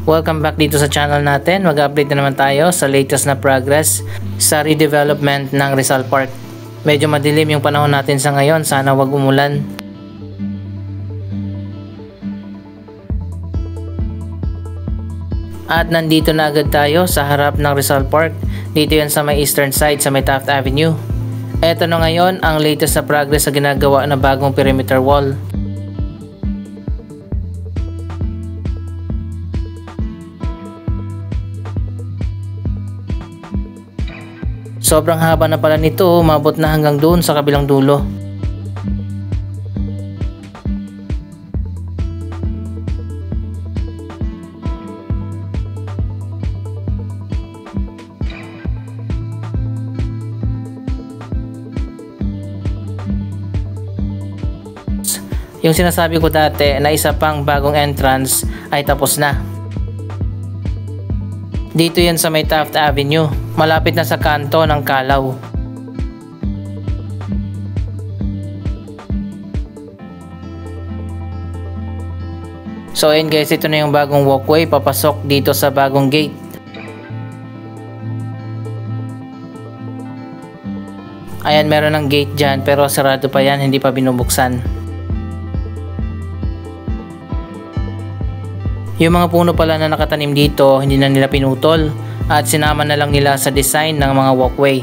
Welcome back dito sa channel natin. Mag-update na naman tayo sa latest na progress sa redevelopment ng Rizal Park. Medyo madilim yung panahon natin sa ngayon. Sana wag umulan. At nandito na agad tayo sa harap ng Rizal Park. Dito yan sa may eastern side sa may Taft Avenue. Eto na ngayon ang latest na progress sa ginagawa na bagong perimeter wall. Sobrang haba na pala nito, umabot na hanggang doon sa kabilang dulo. Yung sinasabi ko dati na isa pang bagong entrance ay tapos na. Dito yan sa may Taft Avenue, malapit na sa kanto ng Kalaw. So ayun guys, ito na yung bagong walkway papasok dito sa bagong gate. Ayan, meron ng gate dyan pero sarado pa yan, hindi pa binubuksan. Yung mga puno pala na nakatanim dito, hindi na nila pinutol at sinama na lang nila sa design ng mga walkway.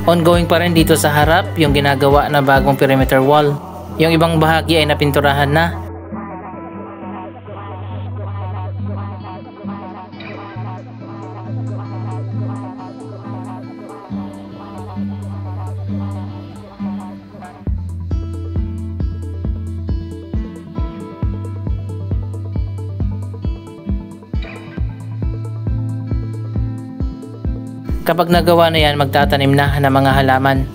Ongoing pa rin dito sa harap yung ginagawa na bagong perimeter wall. Yung ibang bahagi ay napinturahan na. Kapag nagawa na yan, magtatanim na ng mga halaman.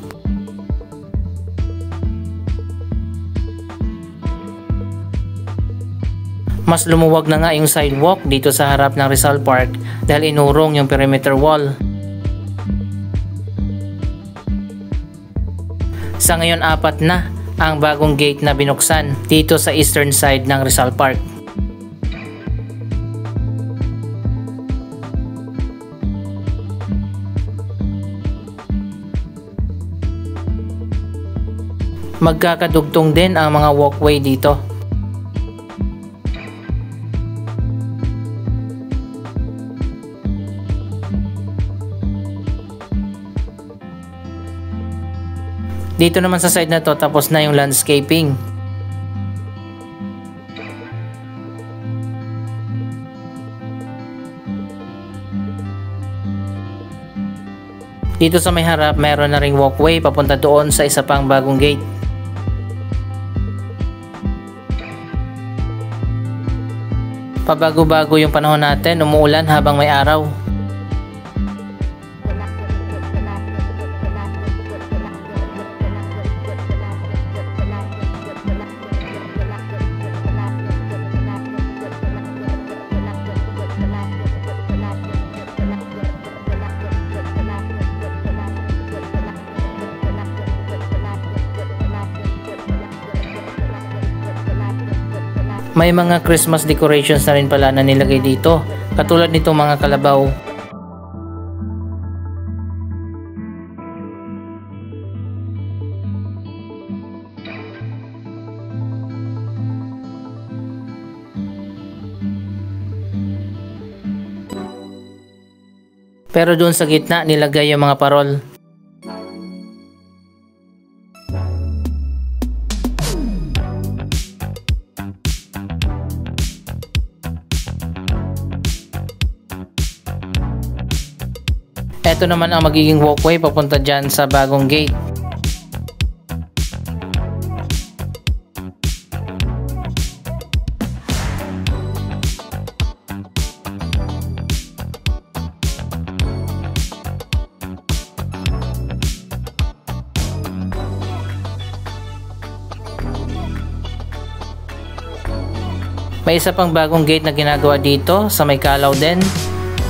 Mas lumuwag na nga yung sidewalk dito sa harap ng Rizal Park dahil inurong yung perimeter wall. Sa ngayon 4 na ang bagong gate na binuksan dito sa eastern side ng Rizal Park. Magkakadugtong din ang mga walkway dito. Dito naman sa side na to, tapos na yung landscaping. Dito sa may harap, meron na ring walkway papunta doon sa isa pang bagong gate. Pabago-bago yung panahon natin, umuulan habang may araw. May mga Christmas decorations na rin pala na nilagay dito, katulad nitong mga kalabaw. Pero doon sa gitna nilagay yung mga parol. Ito naman ang magiging walkway papunta dyan sa bagong gate. May isa pang bagong gate na ginagawa dito sa may Calao din,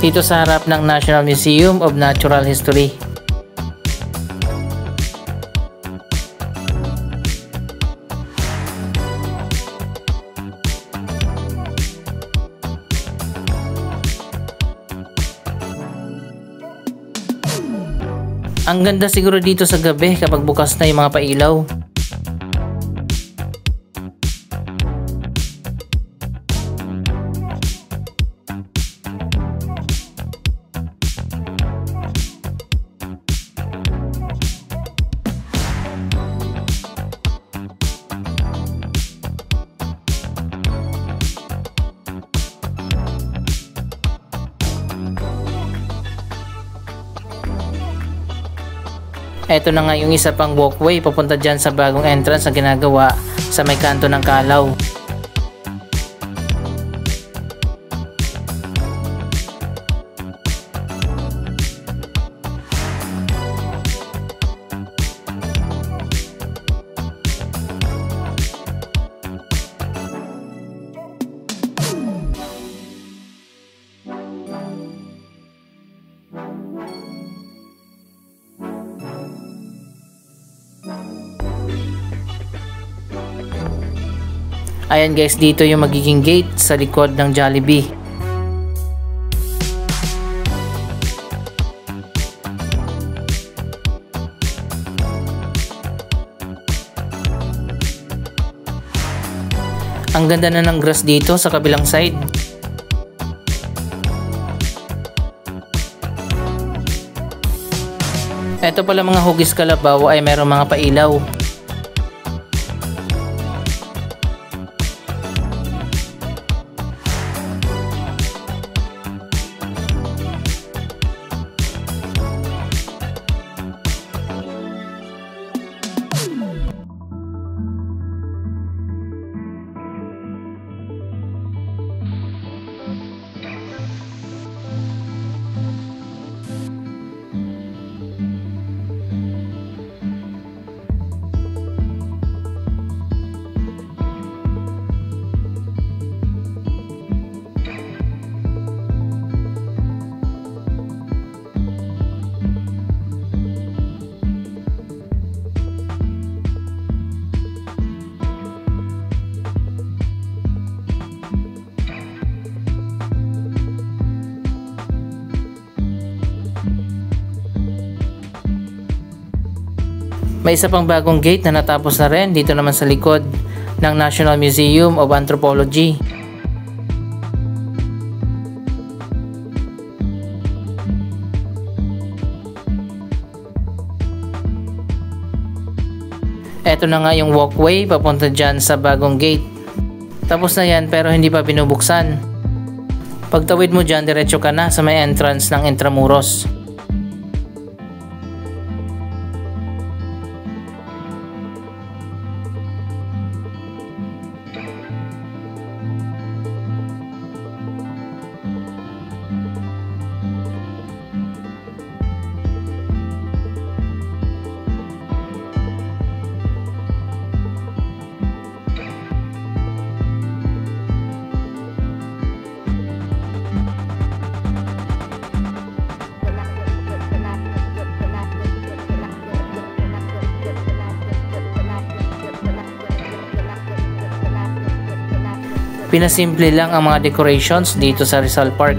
dito sa harap ng National Museum of Natural History. Ang ganda siguro dito sa gabi kapag bukas na yung mga pailaw. Ito na nga yung isa pang walkway papunta dyan sa bagong entrance na ginagawa sa may kanto ng Calao. Ayan guys, dito yung magiging gate sa likod ng Jollibee. Ang ganda na ng grass dito sa kabilang side. Ito pala mga hugis kalabaw ay merong mga pailaw. May isa pang bagong gate na natapos na rin dito naman sa likod ng National Museum of Anthropology. Ito na nga yung walkway papunta dyan sa bagong gate. Tapos na yan pero hindi pa binubuksan. Pagtawid mo dyan, diretso ka na sa may entrance ng Intramuros. Pinasimple lang ang mga decorations dito sa Rizal Park.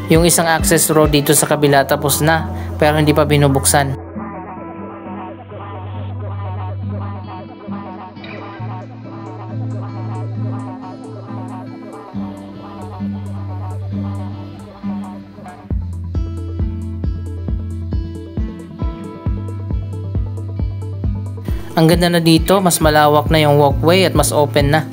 Yung isang access road dito sa kabila tapos na pero hindi pa binubuksan. Ang ganda na dito, mas malawak na yung walkway at mas open na.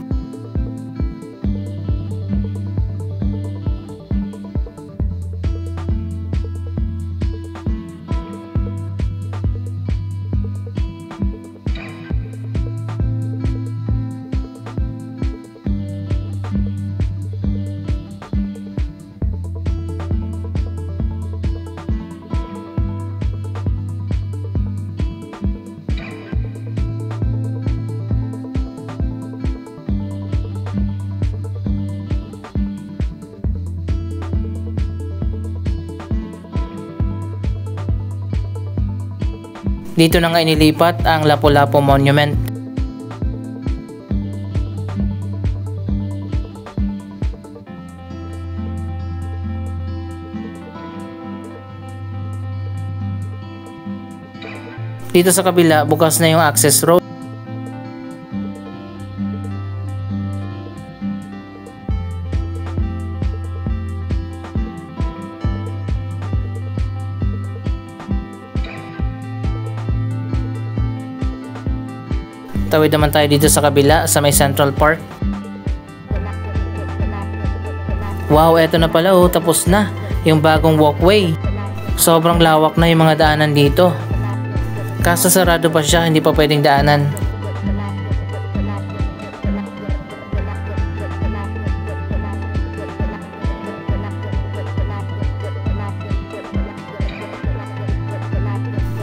Dito na nga inilipat ang Lapu-Lapu Monument. Dito sa kabila, bukas na yung access road. Tawid naman tayo dito sa kabila sa may Central Park. Wow, eto na pala tapos na yung bagong walkway. Sobrang lawak na yung mga daanan dito. Kaso sarado pa siya, hindi pa pwedeng daanan.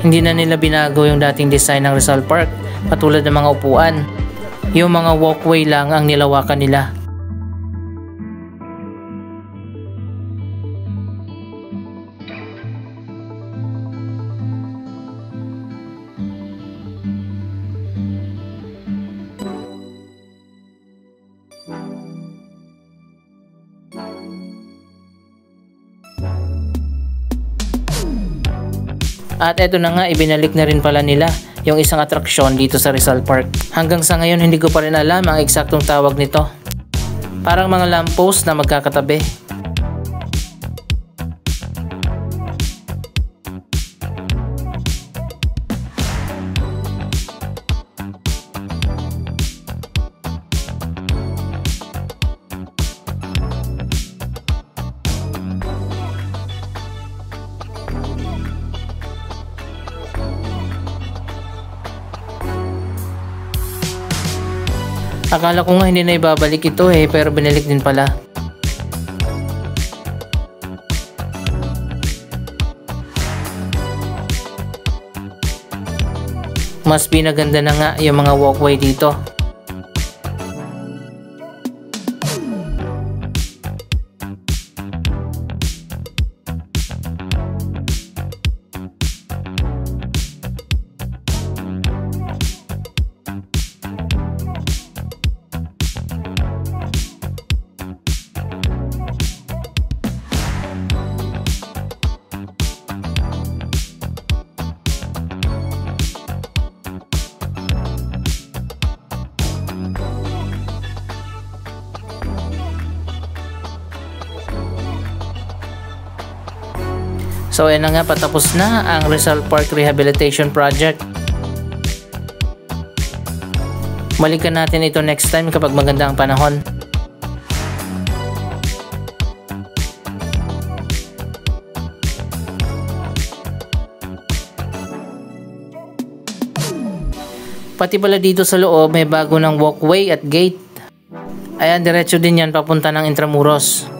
Hindi na nila binago yung dating design ng Rizal Park, katulad ng mga upuan. Yung mga walkway lang ang nilawakan nila. At eto na nga, ibinalik na rin pala nila yung isang atraksyon dito sa Rizal Park. Hanggang sa ngayon hindi ko pa rin alam ang eksaktong tawag nito. Parang mga lamppost na magkakatabi. Akala ko nga hindi na ibabalik ito pero binalik din pala. Mas pinaganda na nga yung mga walkway dito. So ayan na nga, patapos na ang Rizal Park Rehabilitation Project. Balikan natin ito next time kapag maganda ang panahon. Pati pala dito sa loob may bago ng walkway at gate. Ayan, diretso din yan papunta ng Intramuros.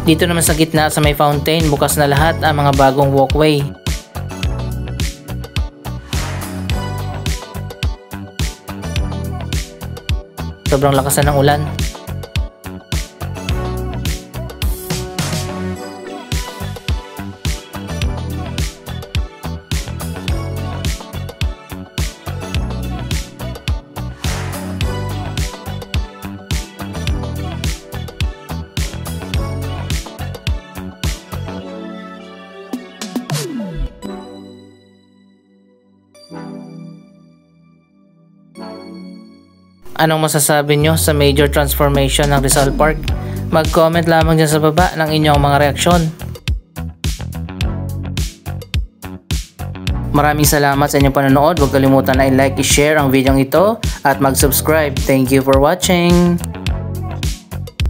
Dito naman sa gitna sa may fountain, bukas na lahat ang mga bagong walkway. Sobrang lakas na ng ulan. Anong masasabi nyo sa major transformation ng Rizal Park? Mag-comment lamang dyan sa baba ng inyong mga reaksyon. Maraming salamat sa inyong panonood. Huwag kalimutan na i-like, i-share ang video ito at mag-subscribe. Thank you for watching!